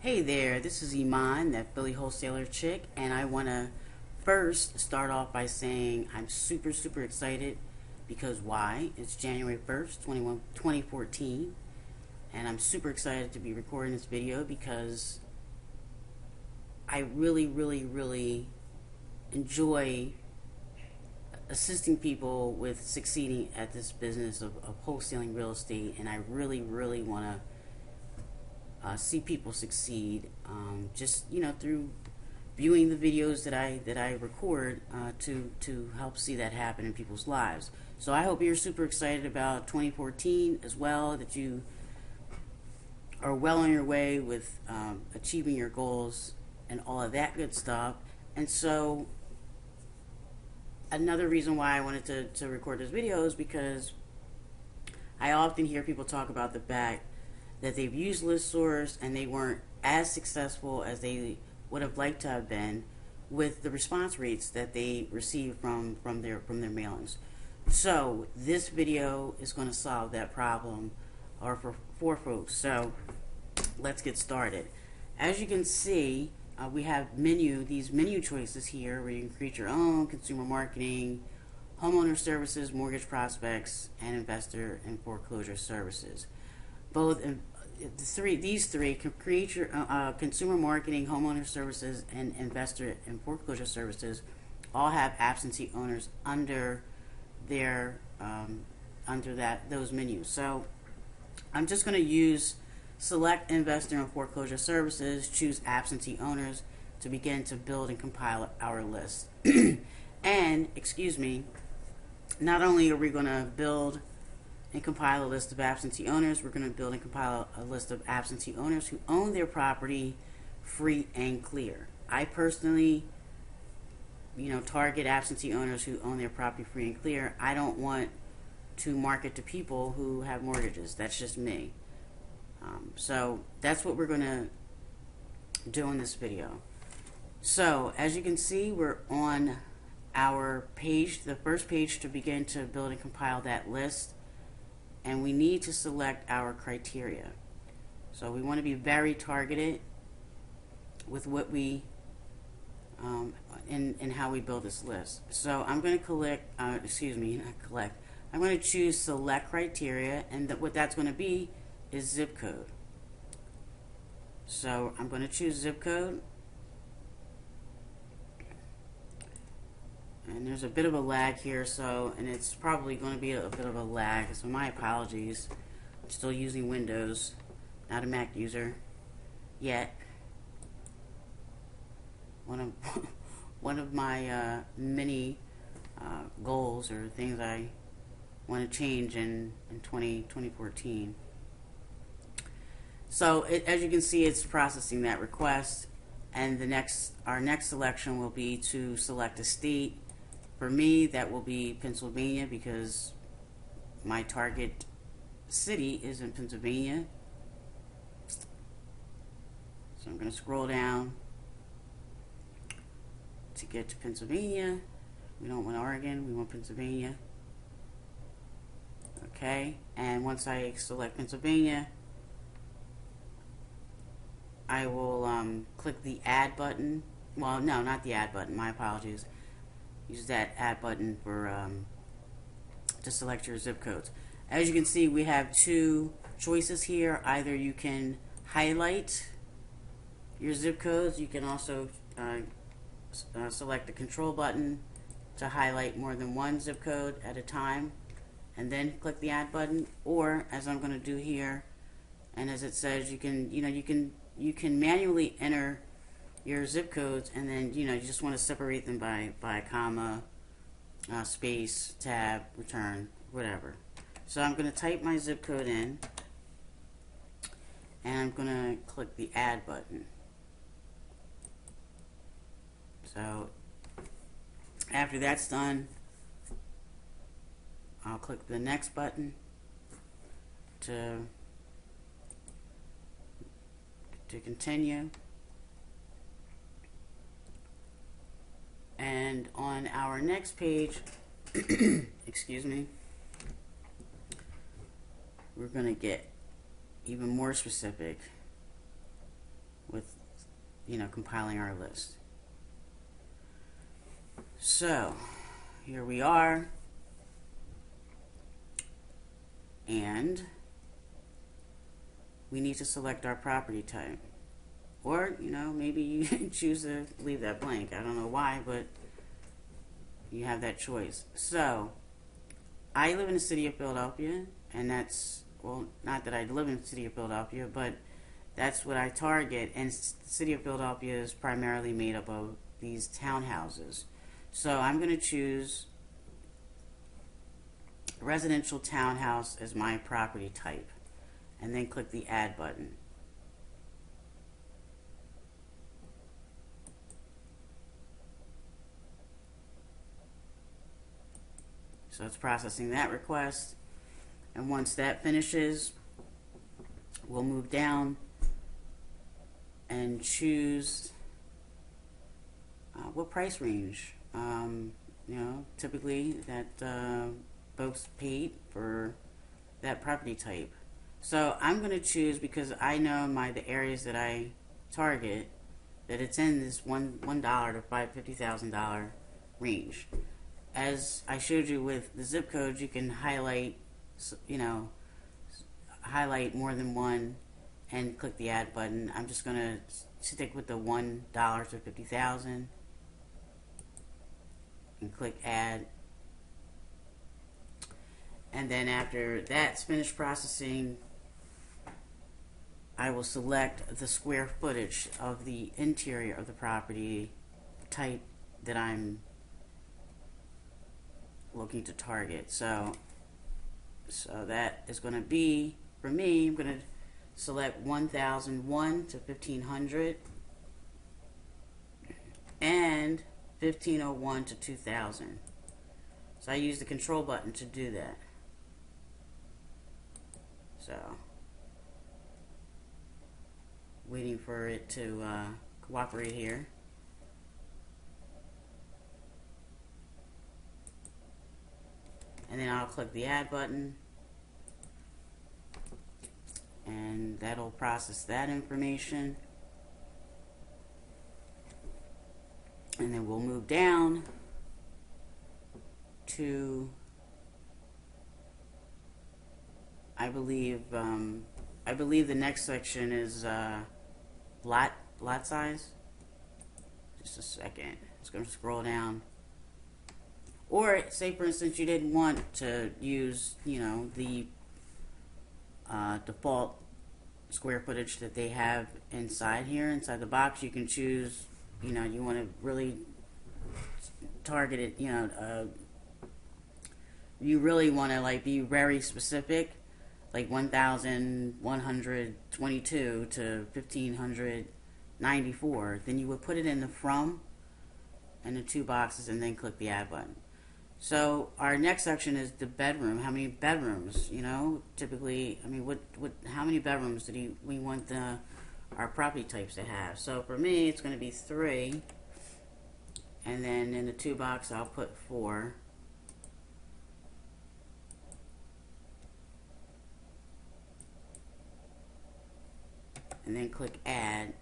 Hey there, this is Iman, that Philly wholesaler chick, and I want to first start off by saying I'm super excited because why? It's January 1st, 2014, and I'm super excited to be recording this video because I really enjoy assisting people with succeeding at this business of wholesaling real estate, and I really want to see people succeed, just through viewing the videos that I record, to help see that happen in people's lives. So I hope you're super excited about 2014 as well, that you are well on your way with achieving your goals and all of that good stuff. And so another reason why I wanted to record this video is because I often hear people talk about the fact that they've used ListSource and they weren't as successful as they would have liked to have been with the response rates that they receive from their mailings. So this video is going to solve that problem, or for folks. So let's get started. As you can see, we have these menu choices here where you can create your own consumer marketing, homeowner services, mortgage prospects, and investor and foreclosure services. These three can create your consumer marketing, homeowner services, and investor and foreclosure services. All have absentee owners under their those menus. So I'm just going to use select investor and foreclosure services, choose absentee owners to begin to build and compile our list. And not only are we going to build and compile a list of absentee owners, we're going to build and compile a list of absentee owners who own their property free and clear. I personally, target absentee owners who own their property free and clear. I don't want to market to people who have mortgages. That's just me. So that's what we're going to do in this video. So as you can see, we're on our page, the first page to begin to build and compile that list. And we need to select our criteria. So we want to be very targeted with what we in how we build this list. So I'm going to I'm going to choose select criteria, and what that's going to be is zip code. So I'm going to choose zip code. And there's a bit of a lag here, and it's probably going to be a bit of a lag, so my apologies. I'm still using Windows, not a Mac user yet. One of my many goals or things I want to change in 2014. So as you can see, it's processing that request, and our next selection will be to select a state. For me, that will be Pennsylvania, because my target city is in Pennsylvania. So I'm going to scroll down to get to Pennsylvania. We don't want Oregon, we want Pennsylvania. Okay, and once I select Pennsylvania, I will click the add button. Well, no, not the add button, my apologies. Use that add button for to select your zip codes. As you can see, we have two choices here. Either you can highlight your zip codes. You can also select the control button to highlight more than one zip code at a time, and then click the add button. Or, as I'm going to do here, and as it says, you can manually enter your zip codes, and then you just want to separate them by comma, space, tab, return, whatever. So I'm going to type my zip code in, and I'm going to click the add button. So after that's done, I'll click the next button to continue. And on our next page, we're going to get even more specific with compiling our list. So here we are, and we need to select our property type. Or, maybe you choose to leave that blank. I don't know why, but you have that choice. So, I live in the city of Philadelphia, and that's, well, not that I live in the city of Philadelphia, but that's what I target. And the city of Philadelphia is primarily made up of these townhouses. So, I'm going to choose residential townhouse as my property type, and then click the add button. So it's processing that request, and once that finishes, we'll move down and choose what price range typically that folks paid for that property type. So I'm going to choose, because I know the areas that I target, that it's in this $1 to $50,000 range. As I showed you with the zip codes, you can highlight more than one and click the add button. I'm just going to stick with the $1 to $50,000 and click add. And then after that's finished processing, I will select the square footage of the interior of the property type that I'm looking to target. So that is going to be, for me, I'm going to select 1001 to 1500 and 1501 to 2000. So I use the control button to do that. So waiting for it to cooperate here. And then I'll click the add button, and that'll process that information. And then we'll move down to, I believe the next section is lot size. Just a second. It's going to scroll down. Or say, for instance, you didn't want to use, the default square footage that they have inside the box. You can choose, you want to really target it, you really want to be very specific, like 1122 to 1594. Then you would put it in the from and the two boxes, and then click the add button. So our next section is the bedroom. How many bedrooms? Typically, how many bedrooms do we want our property types to have? So for me, it's going to be 3, and then in the 2 box, I'll put 4. And then click add.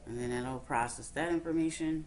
And then it'll process that information.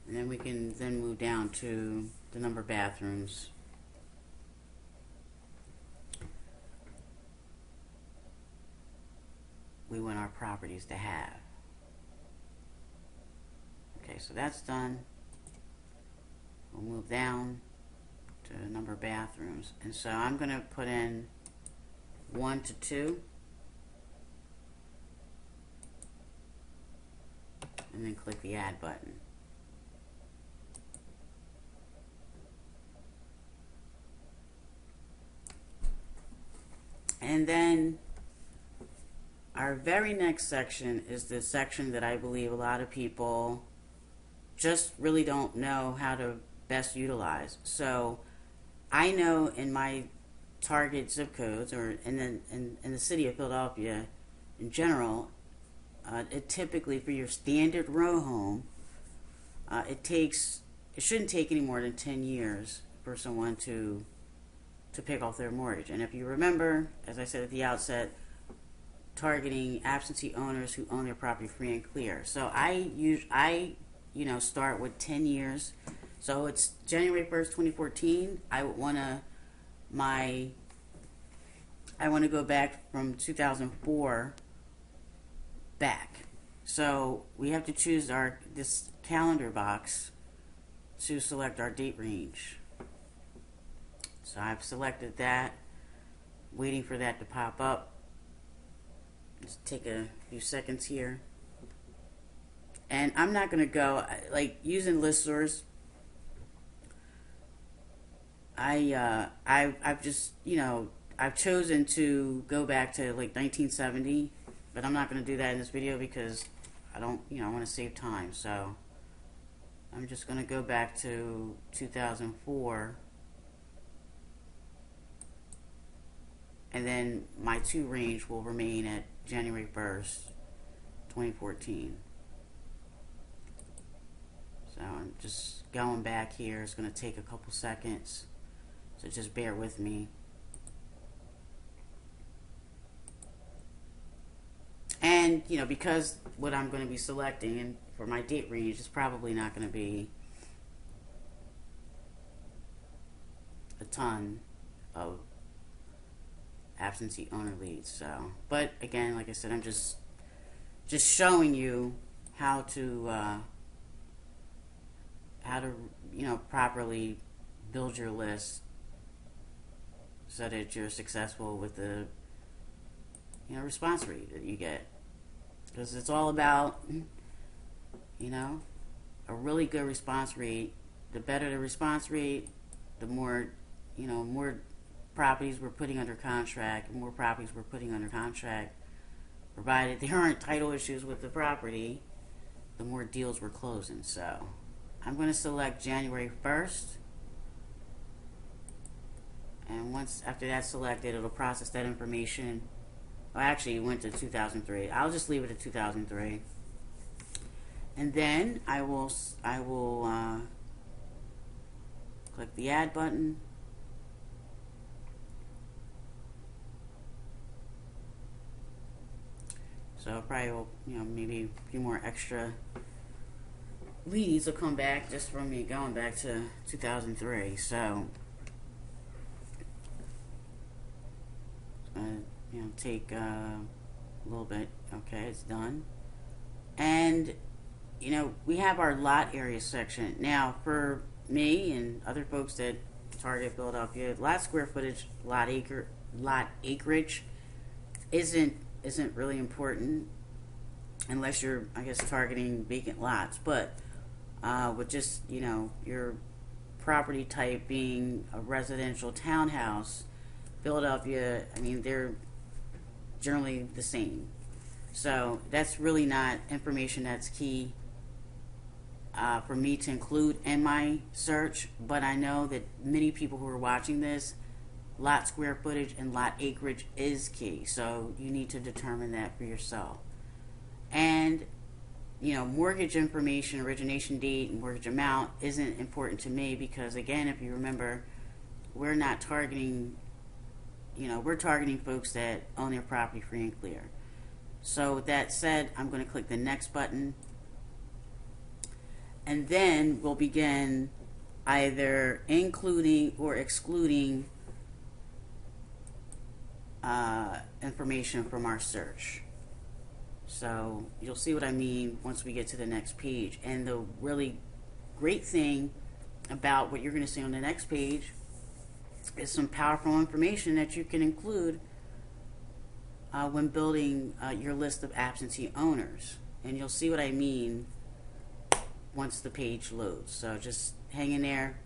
And then we can then move down to the number of bathrooms. We want our properties to have. Okay, so that's done. We'll move down to the number of bathrooms. And so I'm going to put in 1 to 2, and then click the add button. And then our very next section is the section that I believe a lot of people just really don't know how to best utilize. So I know in my target zip codes, or in the city of Philadelphia in general, it typically, for your standard row home, it shouldn't take any more than 10 years for someone to pick off their mortgage. And if you remember, as I said at the outset, targeting absentee owners who own their property free and clear. So I start with 10 years. So it's January 1st, 2014. I want to go back from 2004 back. So we have to choose this calendar box to select our date range. So I've selected that, waiting for that to pop up. Just take a few seconds here. And I'm not going to go, like, using ListSource. I've just, I've chosen to go back to like 1970, but I'm not going to do that in this video because I don't, I want to save time. So I'm just going to go back to 2004. And then my to range will remain at January 1st, 2014. So I'm just going back here. It's going to take a couple seconds, so just bear with me. And, because what I'm going to be selecting and for my date range is probably not going to be a ton of absentee owner leads. So, but again, like I said, I'm just showing you how to properly build your list so that you're successful with the response rate that you get, because it's all about a really good response rate. The better the response rate, the more more properties we're putting under contract, provided there aren't title issues with the property, the more deals we're closing. So I'm going to select January 1st, and once after that's selected, it'll process that information. Well, actually, it went to 2003. I'll just leave it at 2003, and then I will click the add button. So probably will, maybe a few more extra leads will come back just from me going back to 2003. So it's gonna, take a little bit. Okay, it's done. And we have our lot area section now. For me and other folks that target Philadelphia, lot square footage, lot acreage isn't really important unless you're, I guess, targeting vacant lots. But with just your property type being a residential townhouse, Philadelphia, I mean, they're generally the same. So that's really not information that's key for me to include in my search. But I know that many people who are watching this, lot square footage and lot acreage is key. So you need to determine that for yourself. And mortgage information, origination date, and mortgage amount isn't important to me because, again, if you remember, we're not targeting, we're targeting folks that own their property free and clear. So with that said, I'm going to click the next button, and then we'll begin either including or excluding information from our search. So you'll see what I mean once we get to the next page. And the really great thing about what you're going to see on the next page is some powerful information that you can include when building your list of absentee owners. And you'll see what I mean once the page loads. So just hang in there.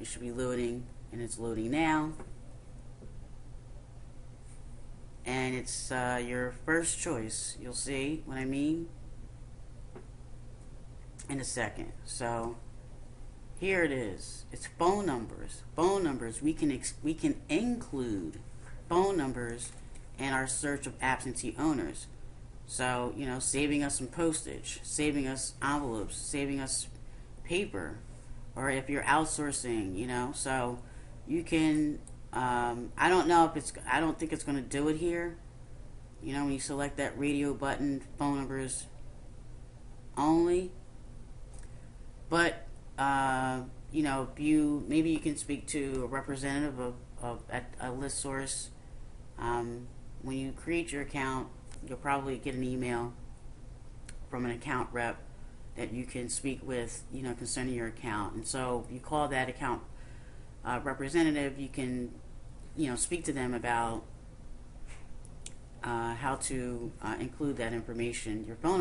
It should be loading, and it's loading now. And it's your first choice. You'll see what I mean in a second. So here it is. It's phone numbers. Phone numbers. We can include phone numbers in our search of absentee owners. So, saving us some postage, saving us envelopes, saving us paper, or if you're outsourcing, so you can, I don't know if I don't think it's going to do it here. When you select that radio button, phone numbers only. But, maybe you can speak to a representative at a ListSource. When you create your account, you'll probably get an email from an account rep that you can speak with, concerning your account. And so you call that account representative, you can, speak to them about how to include that information, your phone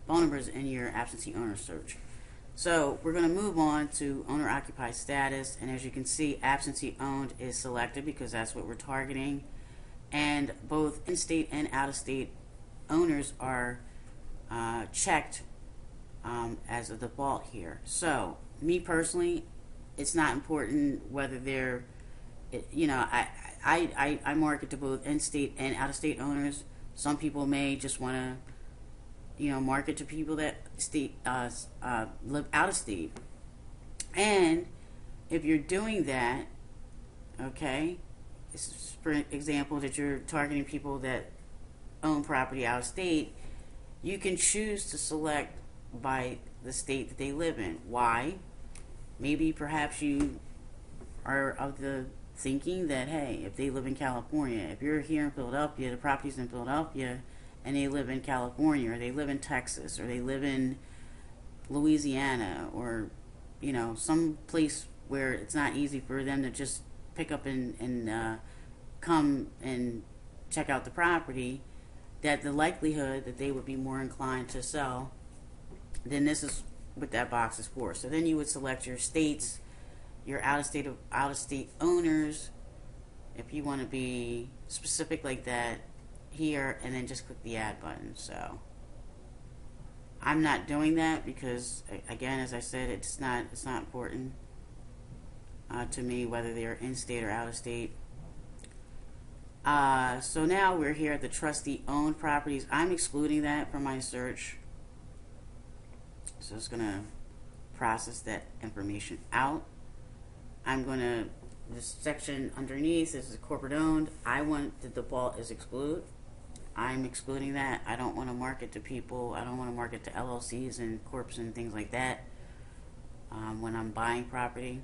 numbers in your absentee owner search. So we're going to move on to owner occupied status, and as you can see, absentee owned is selected because that's what we're targeting, and both in-state and out-of-state owners are checked as a default here. So me personally, it's not important whether they're, I market to both in-state and out-of-state owners. Some people may just want to, market to people that live out of state. And if you're doing that, okay, this is for example that you're targeting people that own property out of state, you can choose to select by the state that they live in. Why? Maybe perhaps you are of the thinking that, hey, if they live in California, if you're here in Philadelphia, the property's in Philadelphia, and they live in California, or they live in Texas, or they live in Louisiana, or some place where it's not easy for them to just pick up and come and check out the property, that the likelihood that they would be more inclined to sell, then this is what that box is for. So then you would select your states, your out of state owners, if you want to be specific like that here, and then just click the add button. So I'm not doing that because, again, as I said, it's not important to me whether they're in state or out of state. So now we're here at the trustee owned properties. I'm excluding that from my search, so it's going to process that information out. I'm going to, this section underneath is corporate owned. I want the default is exclude. I'm excluding that. I don't want to market to people. I don't want to market to LLCs and corps and things like that when I'm buying property.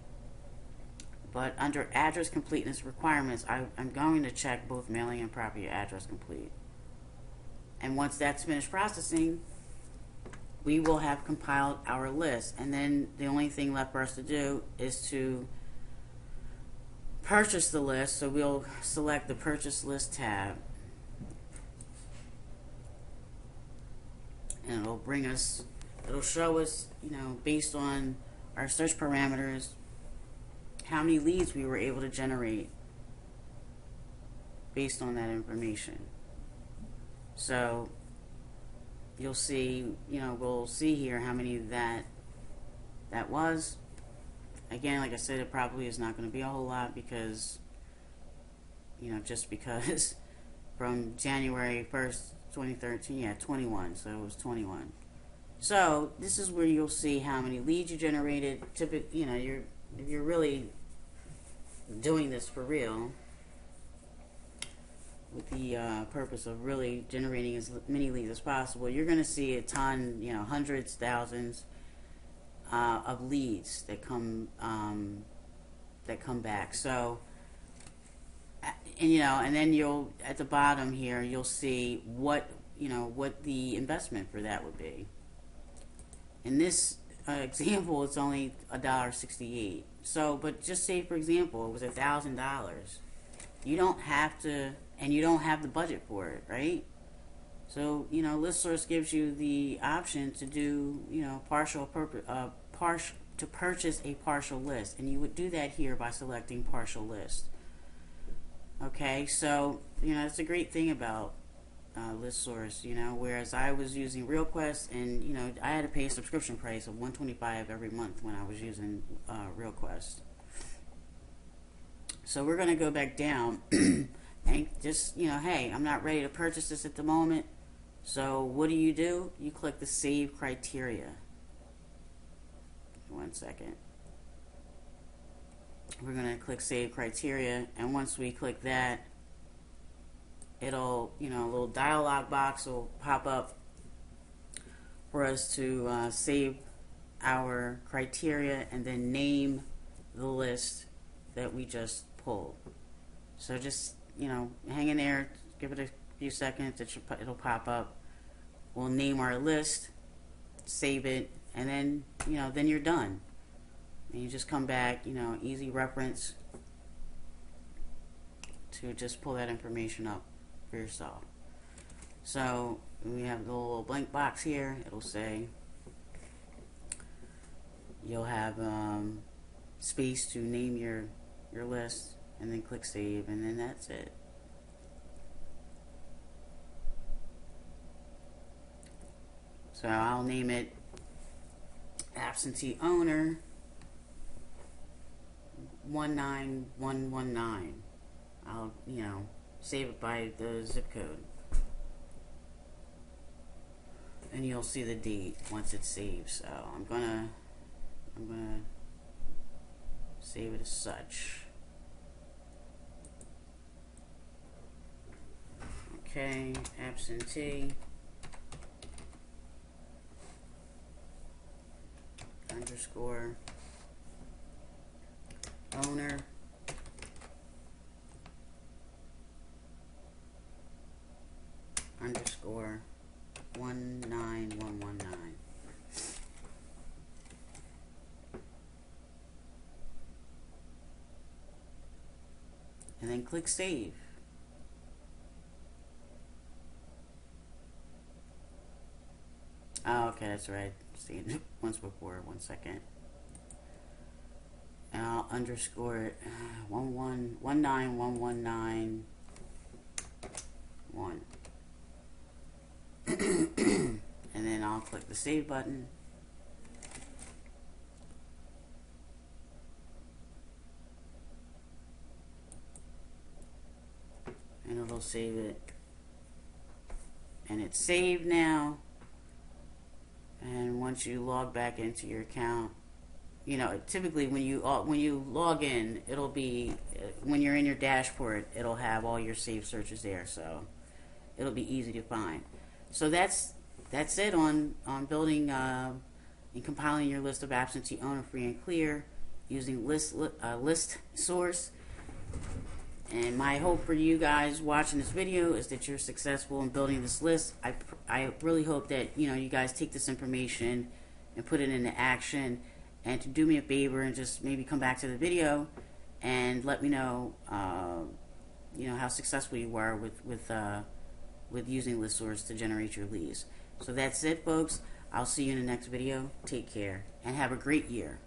But under address completeness requirements, I'm going to check both mailing and property address complete. And once that's finished processing, we will have compiled our list. And then the only thing left for us to do is to purchase the list. So we'll select the purchase list tab. And it'll show us, based on our search parameters, how many leads we were able to generate based on that information. So you'll see, we'll see here how many that was. Again, like I said, it probably is not going to be a whole lot because, just because from January 1st, 2013, 21, so it was 21. So this is where you'll see how many leads you generated. Typically, if you're really doing this for real, with the purpose of really generating as many leads as possible, you're going to see a ton, hundreds, thousands of leads that come back. So, and then you'll, at the bottom here, you'll see what the investment for that would be. In this example, it's only $1.68. So, but just say, for example, it was $1,000. You don't have to, and you don't have the budget for it, right? So, ListSource gives you the option to do, to purchase a partial list, and you would do that here by selecting partial list. Okay, so it's a great thing about ListSource. Whereas I was using RealQuest, and I had to pay a subscription price of $125 every month when I was using RealQuest. So we're going to go back down and just hey, I'm not ready to purchase this at the moment. So what do? You click the save criteria. One second. We're going to click save criteria, and once we click that, it'll, a little dialog box will pop up for us to save our criteria and then name the list that we just pulled. So just, hang in there, give it a few seconds, it'll pop up. We'll name our list, save it, and then, then you're done. And you just come back, easy reference to just pull that information up for yourself. So we have the little blank box here. It'll say you'll have space to name your list, and then click save, and then that's it. So I'll name it Absentee Owner 19119. I'll, save it by the zip code. And you'll see the date once it's saved. So I'm gonna save it as such. Okay, absentee underscore owner underscore 19119. And then click save. Oh, okay, that's right. See it once before. 1 second. And I'll underscore it 19119 1. And then I'll click the save button. And it'll save it. And it's saved now. And once you log back into your account, typically when you log in, it'll be when you're in your dashboard, it'll have all your saved searches there, so it'll be easy to find. So that's it on building and compiling your list of absentee owner free and clear using ListSource. And my hope for you guys watching this video is that you're successful in building this list. I really hope that you guys take this information and put it into action. And to do me a favor and just maybe come back to the video and let me know, how successful you were with using ListSource to generate your leads. So that's it, folks. I'll see you in the next video. Take care and have a great year.